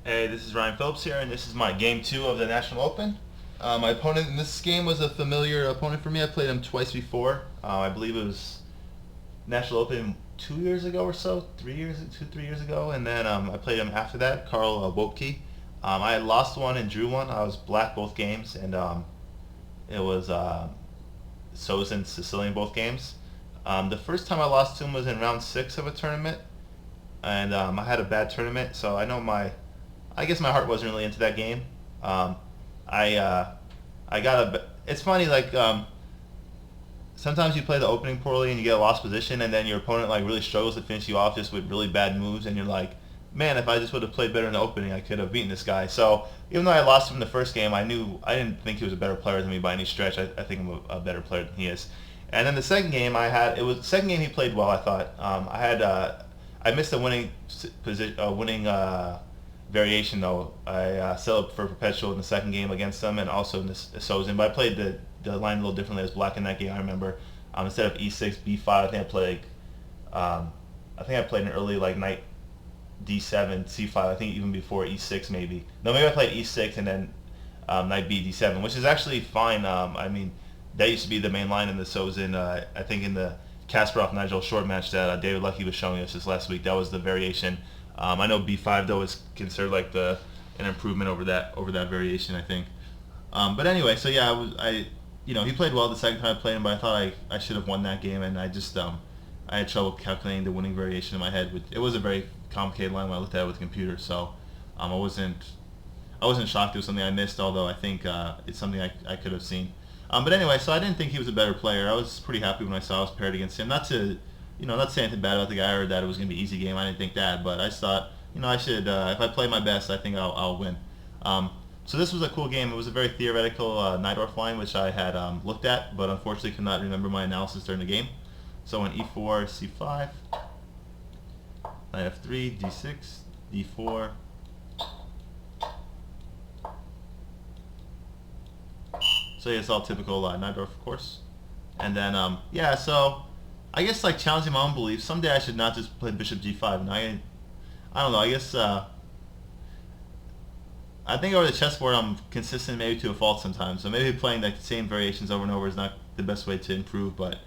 Hey, this is Ryan Phillips here, and this is my game two of the National Open. My opponent in this game was a familiar opponent for me. I played him twice before. I believe it was National Open 2 years ago or so, 3 years ago, and then I played him after that, Carl Woebcke. I had lost one and drew one. I was black both games, and it was So's and Sicilian both games. The first time I lost to him was in round six of a tournament, and I had a bad tournament, so I guess my heart wasn't really into that game. Um, I I got a. It's funny, like sometimes you play the opening poorly and you get a lost position, and then your opponent like really struggles to finish you off just with really bad moves, and you're like, man, if I just would have played better in the opening, I could have beaten this guy. So even though I lost him in the first game, I didn't think he was a better player than me by any stretch. I think I'm a better player than he is. And then the second game it was the second game he played well. I thought I missed a winning position, winning variation though. I set up for perpetual in the second game against them, and also in this Sozin. But I played the line a little differently as black in that game. I remember instead of e6 b5, I think I played an early like knight d7 c5. I think even before e6 maybe. No, maybe I played e6 and then knight b d7, which is actually fine. I mean that used to be the main line in the Sozin. I think in the Kasparov Nigel short match that David Lucky was showing us this last week, that was the variation. I know b5 though is considered like an improvement over that variation, I think. But anyway, so yeah, he played well the second time I played him, but I thought I should have won that game, and I had trouble calculating the winning variation in my head. It was a very complicated line when I looked at it with the computer, so I wasn't shocked it was something I missed, although I think it's something I could have seen. But anyway, so I didn't think he was a better player. I was pretty happy when I saw I was paired against him. Not to not say anything bad about the guy or that it was going to be an easy game. I didn't think that, but I just thought, I should, if I play my best, I think I'll win. So this was a cool game. It was a very theoretical Najdorf line, which I had looked at, but unfortunately could not remember my analysis during the game. So in e4, c5, knight f3, d6, d4. So yeah, it's all typical Najdorf, of course. And then, yeah, so I guess like challenging my own beliefs. Someday I should not just play bishop g5. And I don't know. I guess I think over the chessboard I'm consistent maybe to a fault sometimes. So maybe playing like the same variations over and over is not the best way to improve. But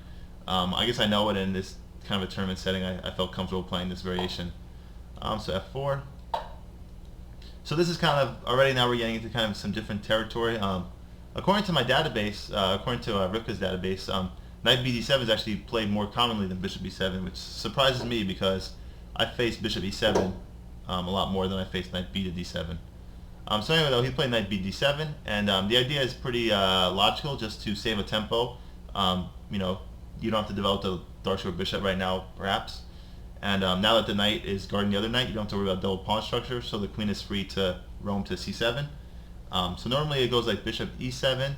I guess I know it in this kind of a tournament setting. I felt comfortable playing this variation. So f4. So this is kind of already now we're getting into kind of some different territory. According to my database, according to Rivka's database, knight bd7 is actually played more commonly than bishop b7, which surprises me because I faced bishop e7 a lot more than I faced knight b to d7. So anyway, though, he played knight b d7, and the idea is pretty logical, just to save a tempo. You don't have to develop the dark square bishop right now, perhaps. And now that the knight is guarding the other knight, you don't have to worry about double pawn structure, so the queen is free to roam to c7. So normally it goes like bishop e7,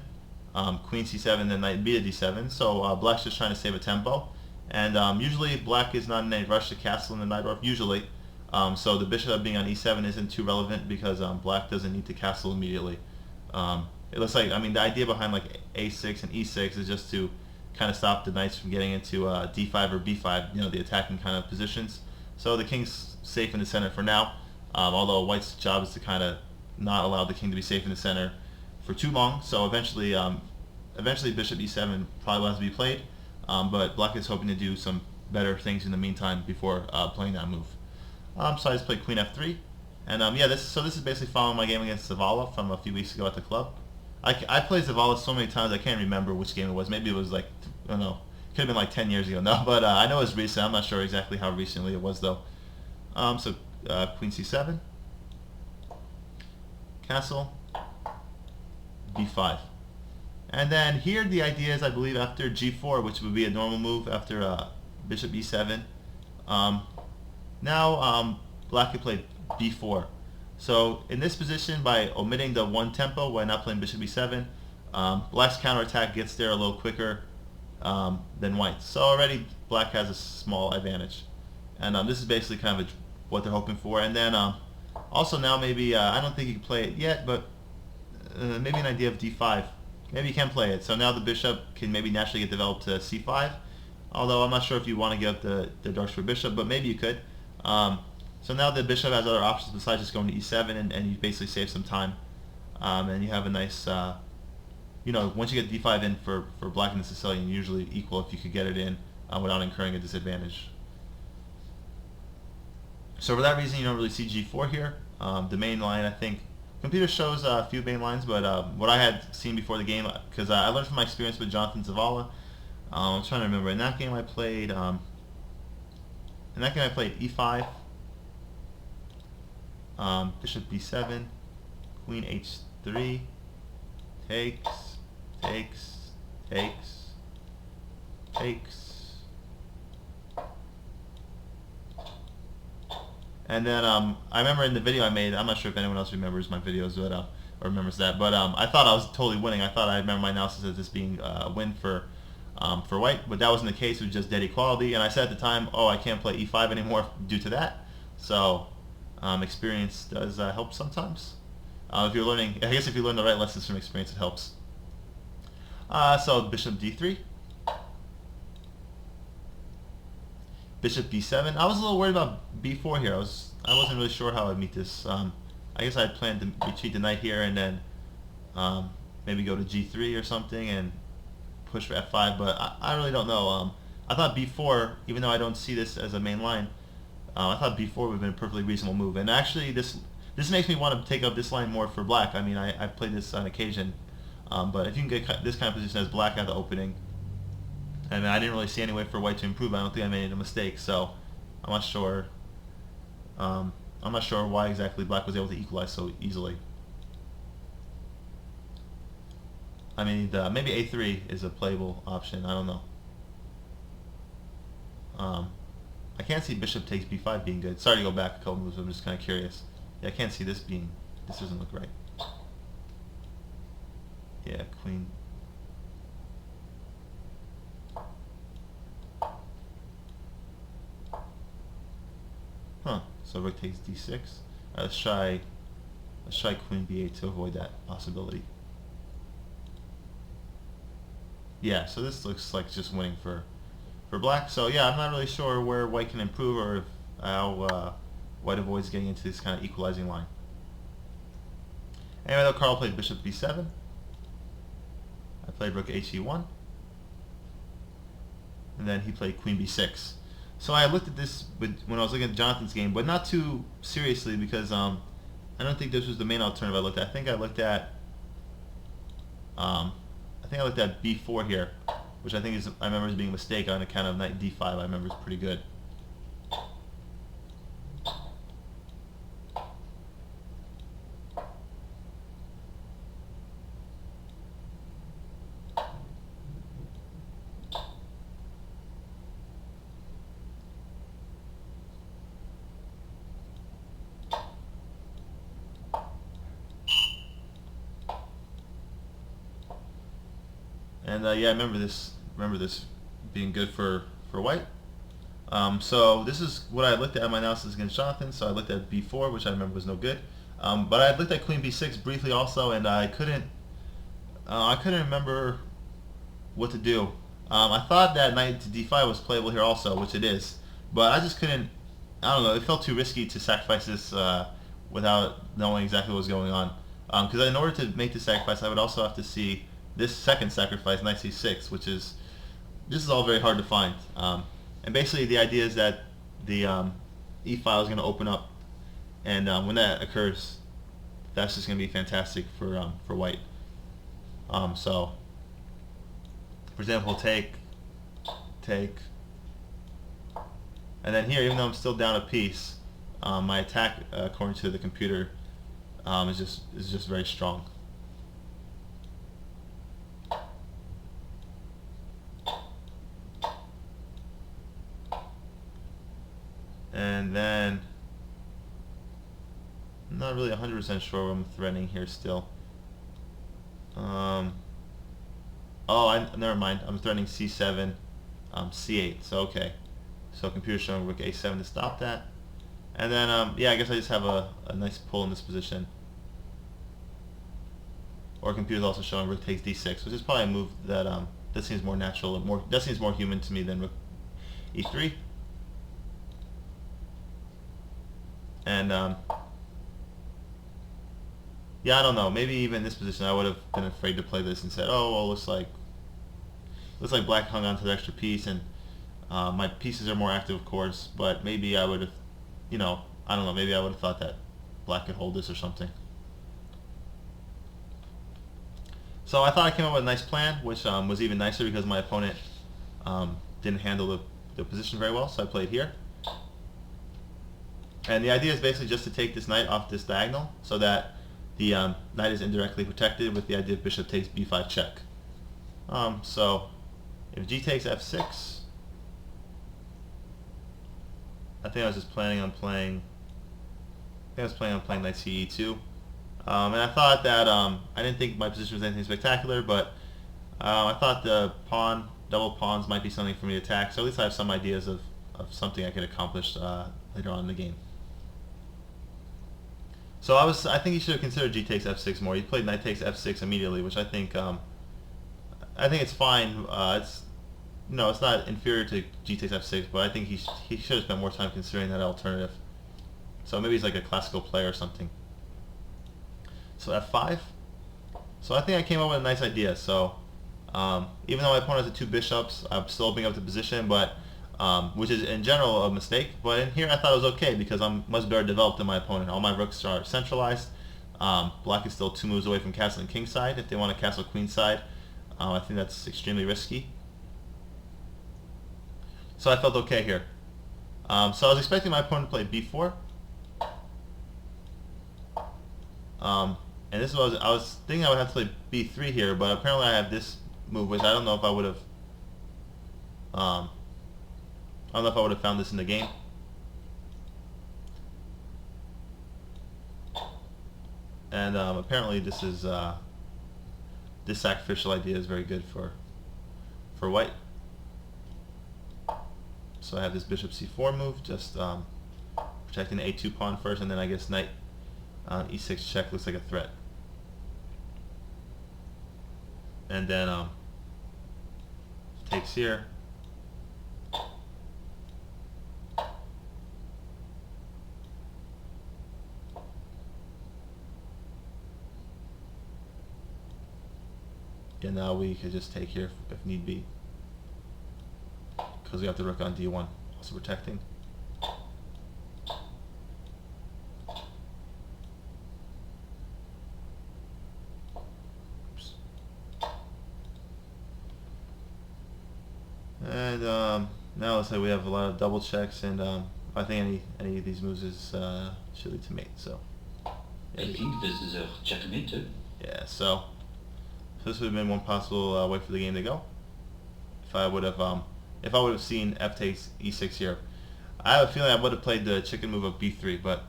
queen c7, then knight b to d7. So black's just trying to save a tempo, and usually black is not in any rush to castle in the Najdorf. Usually, so the bishop being on e7 isn't too relevant because black doesn't need to castle immediately. It looks like the idea behind like a6 and e6 is just to kind of stop the knights from getting into d5 or b5, the attacking kind of positions. So the king's safe in the center for now, although white's job is to kind of not allow the king to be safe in the center for too long. So eventually bishop e7 probably will have to be played, but black is hoping to do some better things in the meantime before playing that move. So I just played queen f3, and yeah, this is basically following my game against Zavala from a few weeks ago at the club. I played Zavala so many times I can't remember which game it was. Maybe it was like, I don't know, could have been like 10 years ago. No, but I know it was recent. I'm not sure exactly how recently it was though. So queen c7, castle, b5. And then here the idea is, I believe, after g4, which would be a normal move after bishop e7. Now black could play b4. So in this position, by omitting the one tempo, by not playing bishop e7, black's counterattack gets there a little quicker than white's. So already black has a small advantage. And this is basically kind of what they're hoping for. And then also now maybe, I don't think you can play it yet, but maybe an idea of d5. Maybe you can play it. So now the bishop can maybe naturally get developed to c5. Although I'm not sure if you want to give up the dark square bishop, but maybe you could. So now the bishop has other options besides just going to e7, and you basically save some time. And you have a nice, once you get d5 in for black in the Sicilian, usually equal if you could get it in without incurring a disadvantage. So for that reason, you don't really see g4 here. The main line, I think, computer shows a few main lines, but what I had seen before the game, because I learned from my experience with Jonathan Zavala. I'm trying to remember. In that game I played, e5, bishop b7, queen h3, takes, and then I remember in the video I made, I'm not sure if anyone else remembers my videos, but or remembers that, but I thought I was totally winning. I thought I remember my analysis as this being a win for white, but that wasn't the case. It was just dead equality, and I said at the time, oh, I can't play e5 anymore due to that. So experience does help sometimes. If you're learning, I guess if you learn the right lessons from experience, it helps. So bishop d3, bishop b7. I was a little worried about b4 here. I wasn't really sure how I'd meet this. I guess I had planned to retreat the knight here and then maybe go to g3 or something and push for f5, but I really don't know. I thought b4, even though I don't see this as a main line, I thought b4 would have been a perfectly reasonable move. And actually, this makes me want to take up this line more for black. I mean, I played this on occasion, but if you can get this kind of position as black at the opening, I mean, I didn't really see any way for white to improve. I don't think I made a mistake, so I'm not sure. I'm not sure why exactly black was able to equalize so easily. I mean, maybe a3 is a playable option. I don't know. I can't see bishop takes b5 being good. Sorry to go back a couple moves. I'm just kind of curious. Yeah, I can't see this being. This doesn't look right. Yeah, queen. Huh. So rook takes d6. Let's try queen b8 to avoid that possibility. Yeah, so this looks like just winning for black. So yeah, I'm not really sure where white can improve or if how white avoids getting into this kind of equalizing line. Anyway, though, Carl played bishop b7. I played rook he1. And then he played queen b6. So I looked at this when I was looking at Jonathan's game, but not too seriously because I don't think this was the main alternative I looked at. I think I looked at b4 here, which I remember as being a mistake on account of knight d5. I remember is pretty good. And yeah, I remember this being good for white. So this is what I looked at in my analysis against Jonathan. So I looked at b4, which I remember was no good. But I looked at queen b6 briefly also, and I couldn't remember what to do. I thought that knight to d5 was playable here also, which it is, but I just couldn't. I don't know. It felt too risky to sacrifice this without knowing exactly what was going on. Because in order to make the sacrifice, I would also have to see this second sacrifice, knight c6, this is all very hard to find. And basically the idea is that the e file is going to open up, and when that occurs, that's just going to be fantastic for white. So, for example, take, and then here, even though I'm still down a piece, my attack, according to the computer, is just very strong. And then, I'm not really 100% sure what I'm threatening here still. Never mind. I'm threatening c7, c8. So okay. So computer showing rook a7 to stop that. And then, yeah, I guess I just have a nice pull in this position. Or computer's also showing rook takes d6, which is probably a move that that seems more natural, that seems more human to me than rook e3. And yeah, I don't know. Maybe even in this position, I would have been afraid to play this and said, "Oh, well, looks like black hung onto the extra piece, and my pieces are more active, of course." But maybe I would have, I don't know. Maybe I would have thought that black could hold this or something. So I thought I came up with a nice plan, which was even nicer because my opponent didn't handle the position very well. So I played here. And the idea is basically just to take this knight off this diagonal so that the knight is indirectly protected, with the idea of bishop takes b5 check. So if g takes f6, I think I was planning on playing knight ce2. And I thought that I didn't think my position was anything spectacular, but I thought the double pawns might be something for me to attack. So at least I have some ideas of something I could accomplish later on in the game. So I think he should have considered g takes f6 more. He played knight takes f6 immediately, which I think it's fine. It's not inferior to g takes f6, but I think he should have spent more time considering that alternative. So maybe he's like a classical player or something. So f5. So I think I came up with a nice idea. So even though my opponent has the two bishops, I'm still opening up the position, but which is in general a mistake. But in here I thought it was okay because I'm much better developed than my opponent. All my rooks are centralized. Black is still 2 moves away from castling king side. If they want to castle queen side, I think that's extremely risky. So I felt okay here. So I was expecting my opponent to play b4. And this was I was thinking I would have to play b3 here, but apparently I have this move, which I don't know if I would have. I don't know if I would have found this in the game. And apparently this is this sacrificial idea is very good for white. So I have this bishop c4 move, just protecting the a2 pawn first, and then I guess knight e6 check looks like a threat. And then takes here. And now we could just take here if need be, because we have the rook on d1, also protecting. Oops. And now let's say we have a lot of double checks, and I think any of these moves is should lead to mate. So I think this is a checkmate too. Yeah. So this would have been one possible way for the game to go. If I would have seen f takes e6 here, I have a feeling I would have played the chicken move of b3, but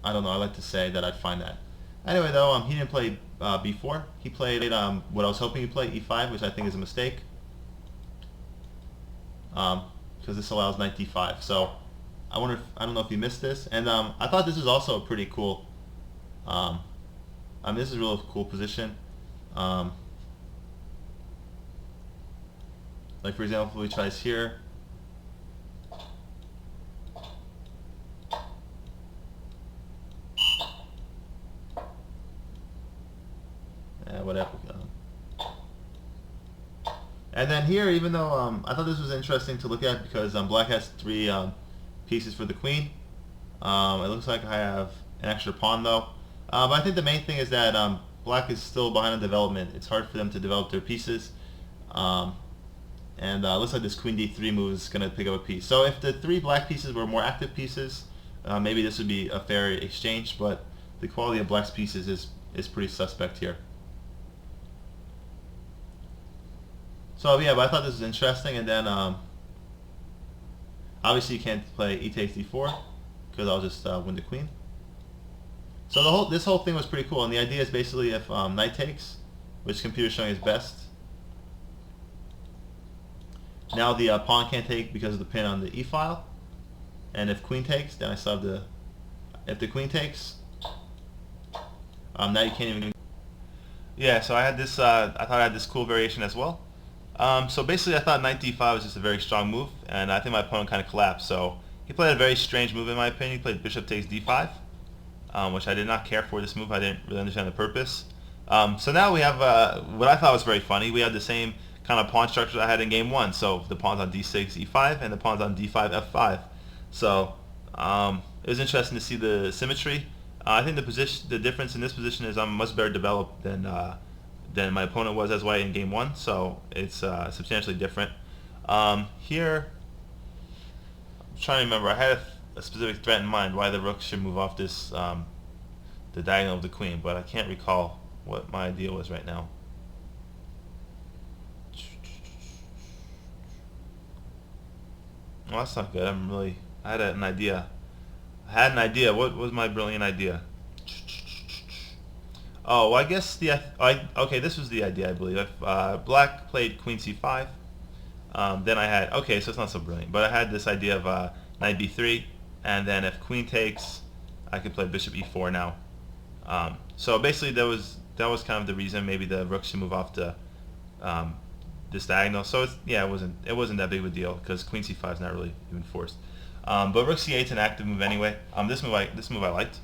I don't know. I like to say that I'd find that. Anyway, though, he didn't play b4. He played what I was hoping he'd play, e5, which I think is a mistake, because this allows knight d5. So I don't know if you missed this, and I thought this was also a pretty cool. This is a real cool position. Like for example, if he tries here, whatever. And then here, even though I thought this was interesting to look at because black has 3 pieces for the queen. It looks like I have an extra pawn though. But I think the main thing is that black is still behind on development. It's hard for them to develop their pieces. And looks like this queen d3 move is going to pick up a piece. So if the 3 black pieces were more active pieces, maybe this would be a fair exchange, but the quality of black's pieces is pretty suspect here. So yeah, but I thought this was interesting, and then obviously you can't play e takes d4 because I'll just win the queen. So this whole thing was pretty cool, and the idea is basically if knight takes, which computer is showing is best. Now the pawn can't take because of the pin on the e file, and if queen takes, then I still have the. If the queen takes, now you can't even. Yeah, so I had this. I thought I had this cool variation as well. So basically, I thought knight d5 was just a very strong move, and I think my opponent kind of collapsed. So he played a very strange move in my opinion. He played bishop takes d5, which I did not care for this move. I didn't really understand the purpose. So now we have what I thought was very funny. We have the same kind of pawn structure I had in game 1. So the pawns on d6, e5, and the pawns on d5, f5. So it was interesting to see the symmetry. I think the difference in this position is I'm much better developed than my opponent was as white in game 1. So it's substantially different. Here, I'm trying to remember. I had a specific threat in mind why the rook should move off this the diagonal of the queen, but I can't recall what my idea was right now. Well, that's not good. I had an idea. What was my brilliant idea? Oh, well, I guess okay, this was the idea, I believe. If black played queen c5, then I had, okay, so it's not so brilliant, but I had this idea of knight b3, and then if queen takes, I could play bishop e4 now. So basically that was kind of the reason. Maybe the rook should move off to this diagonal. So it wasn't that big of a deal because queen c5 is not really even forced. But rook c8 is an active move anyway. This move I liked,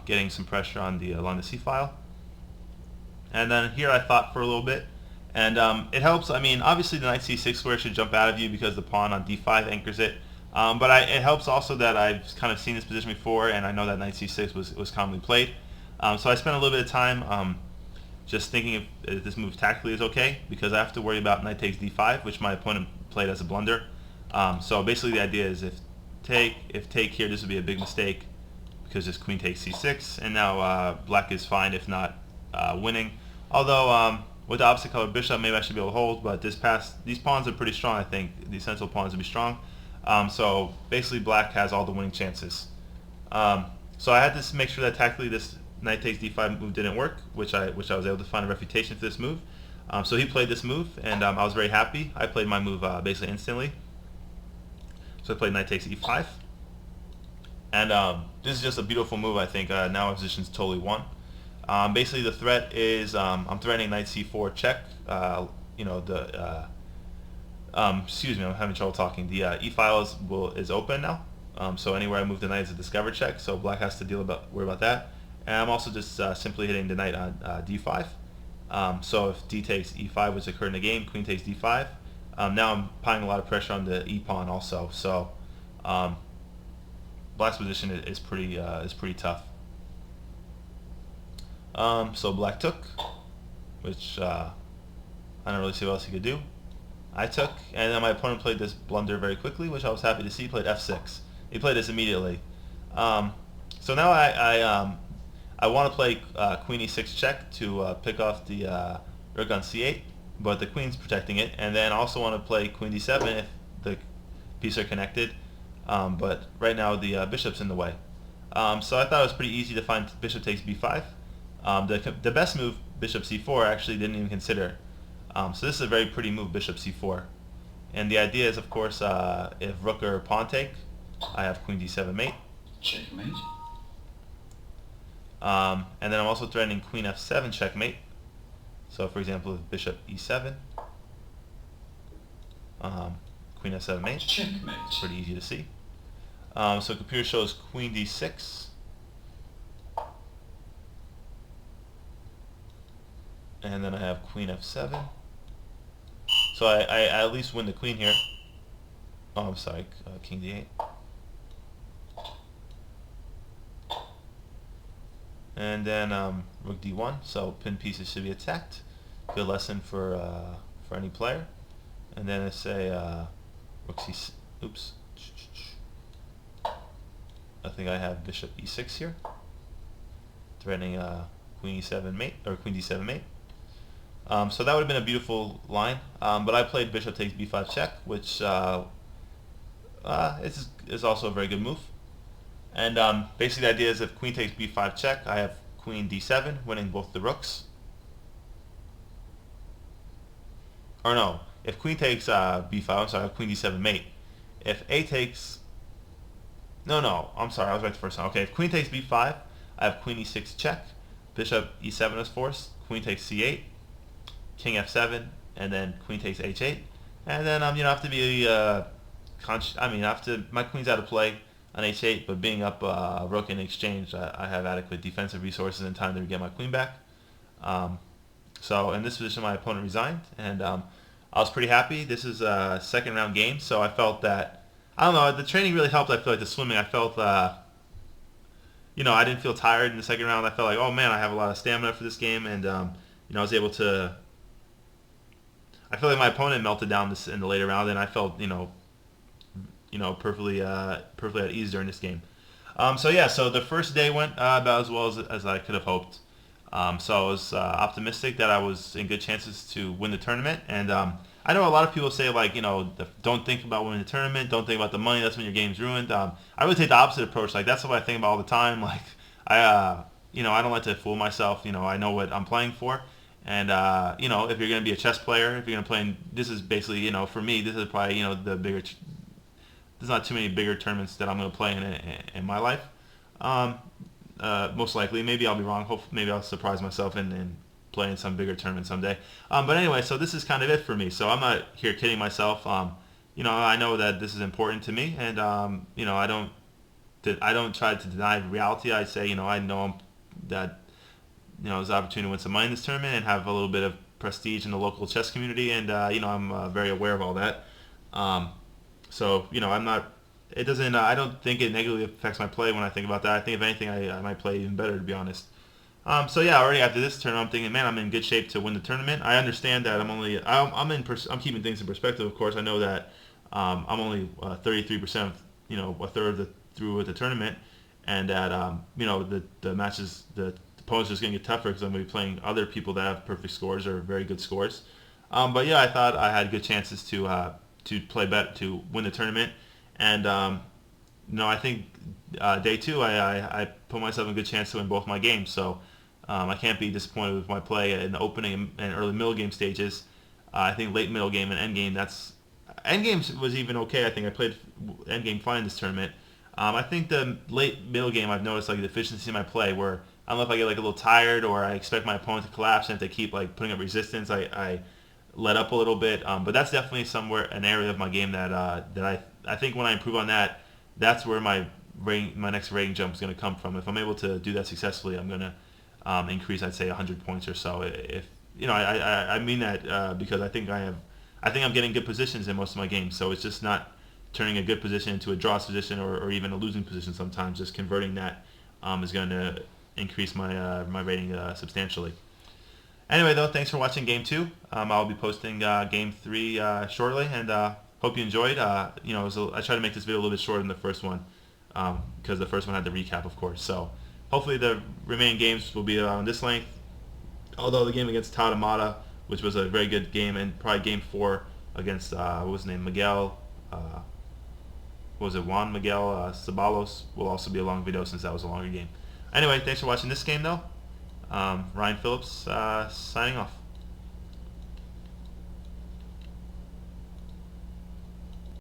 getting some pressure on along the c file. And then here I thought for a little bit, and it helps. I mean, obviously the knight c6 square should jump out of you because the pawn on d5 anchors it. But it helps also that I've kind of seen this position before, and I know that knight c6 was commonly played. So I spent a little bit of time just thinking if this move tactically is okay, because I have to worry about knight takes d5, which my opponent played as a blunder. So basically the idea is if take here, this would be a big mistake because this queen takes c6, and now black is fine if not winning. Although with the opposite color bishop, maybe I should be able to hold, but these pawns are pretty strong. I think these central pawns will be strong. So basically black has all the winning chances. So I had to make sure that tactically this knight takes d5 move didn't work, which I was able to find a refutation for this move. So he played this move, and I was very happy. I played my move basically instantly. So I played knight takes e5. And this is just a beautiful move, I think. Now my position's totally won. Basically the threat is I'm threatening knight c4 check. Excuse me, I'm having trouble talking. The e file is open now. So anywhere I move the knight is a discover check. So black has to worry about that. And I'm also just simply hitting the knight on d5. So if d takes e5, which occurred in the game, queen takes d5. Now I'm applying a lot of pressure on the e pawn also. So black's position is pretty tough. So black took, which I don't really see what else he could do. I took, and then my opponent played this blunder very quickly, which I was happy to see. He played f6. He played this immediately. So now I want to play queen e6 check to pick off the rook on c8, but the queen's protecting it, and then I also want to play queen d7 if the pieces are connected, but right now the bishop's in the way. So I thought it was pretty easy to find bishop takes b5. The best move, bishop c4, I actually didn't even consider. So this is a very pretty move, bishop c4. And the idea is, of course, if rook or pawn take, I have queen d7 mate. Checkmate. And then I'm also threatening queen f7 checkmate. So for example, if bishop e7, queen f7 mate. Checkmate. It's pretty easy to see. So computer shows queen d6. And then I have queen f7. So I at least win the queen here. Oh, I'm sorry, king d8. And then rook d1, so pin pieces should be attacked. Good lesson for any player. And then let's say rook c. Oops. I think I have bishop e6 here, threatening queen e7 mate or queen d7 mate. So that would have been a beautiful line, but I played bishop takes b5 check, which is also a very good move. And basically the idea is if queen takes b5 check, I have queen d7, winning both the rooks. Or no, if queen takes b5, I'm sorry, I have queen d7 mate. If a takes... No, I'm sorry, I was right the first time. Okay, if queen takes b5, I have queen e6 check, bishop e7 is forced, queen takes c8, king f7, and then queen takes h8. And then you don't have to be after my queen's out of play on h8, but being up rook in exchange, I have adequate defensive resources and time to get my queen back. So in this position, my opponent resigned, and I was pretty happy. This is a second round game, so I felt that, I don't know, the training really helped. I feel like the swimming, I felt, I didn't feel tired in the second round. I felt like, oh man, I have a lot of stamina for this game, and I was able to. I feel like my opponent melted down this in the later round, and I felt, perfectly at ease during this game. So the first day went about as well as I could have hoped. So I was optimistic that I was in good chances to win the tournament. And I know a lot of people say, like, don't think about winning the tournament, don't think about the money, that's when your game's ruined. I really take the opposite approach. Like, that's what I think about all the time. Like, I don't like to fool myself. I know what I'm playing for. And, if you're going to be a chess player, if you're going to play this is basically, for me, this is probably, the bigger, there's not too many bigger tournaments that I'm going to play in my life. Most likely, maybe I'll be wrong. Maybe I'll surprise myself and play in some bigger tournament someday. But anyway, so this is kind of it for me. So I'm not here kidding myself. I know that this is important to me, and I don't try to deny reality. I say, I know that there's an opportunity to win some money in this tournament and have a little bit of prestige in the local chess community, and I'm very aware of all that. I'm not. It doesn't. I don't think it negatively affects my play when I think about that. I think if anything, I might play even better, to be honest. Already after this tournament, I'm thinking, man, I'm in good shape to win the tournament. I understand that I'm keeping things in perspective. Of course, I know that I'm only 33%, a third through with the tournament, and that the matches, the opponents are just going to get tougher because I'm going to be playing other people that have perfect scores or very good scores. I thought I had good chances to play better, to win the tournament. And I think day two I put myself in a good chance to win both my games. So I can't be disappointed with my play in the opening and early middle game stages. I think late middle game and end game, end game was even okay. I think I played end game fine this tournament. I think the late middle game, I've noticed like the efficiency in my play where I don't know if I get like a little tired or I expect my opponent to collapse, and if they keep like putting up resistance, I let up a little bit. But that's definitely an area of my game that I think when I improve on that, that's where my next rating jump is going to come from. If I'm able to do that successfully, I'm going to increase, I'd say, 100 points or so. If I mean that because I think I'm getting good positions in most of my games. So it's just not turning a good position into a draw position or even a losing position sometimes. Just converting that is going to increase my rating substantially. Anyway, though, thanks for watching Game 2. I'll be posting Game 3 shortly, and hope you enjoyed. I tried to make this video a little bit shorter than the first one because the first one had the recap, of course. So hopefully the remaining games will be on this length. Although the game against Tadamata, which was a very good game, and probably Game 4 against, what was his name, Miguel, Juan Miguel Ceballos, will also be a long video since that was a longer game. Anyway, thanks for watching this game, though. Ryan Phillips signing off.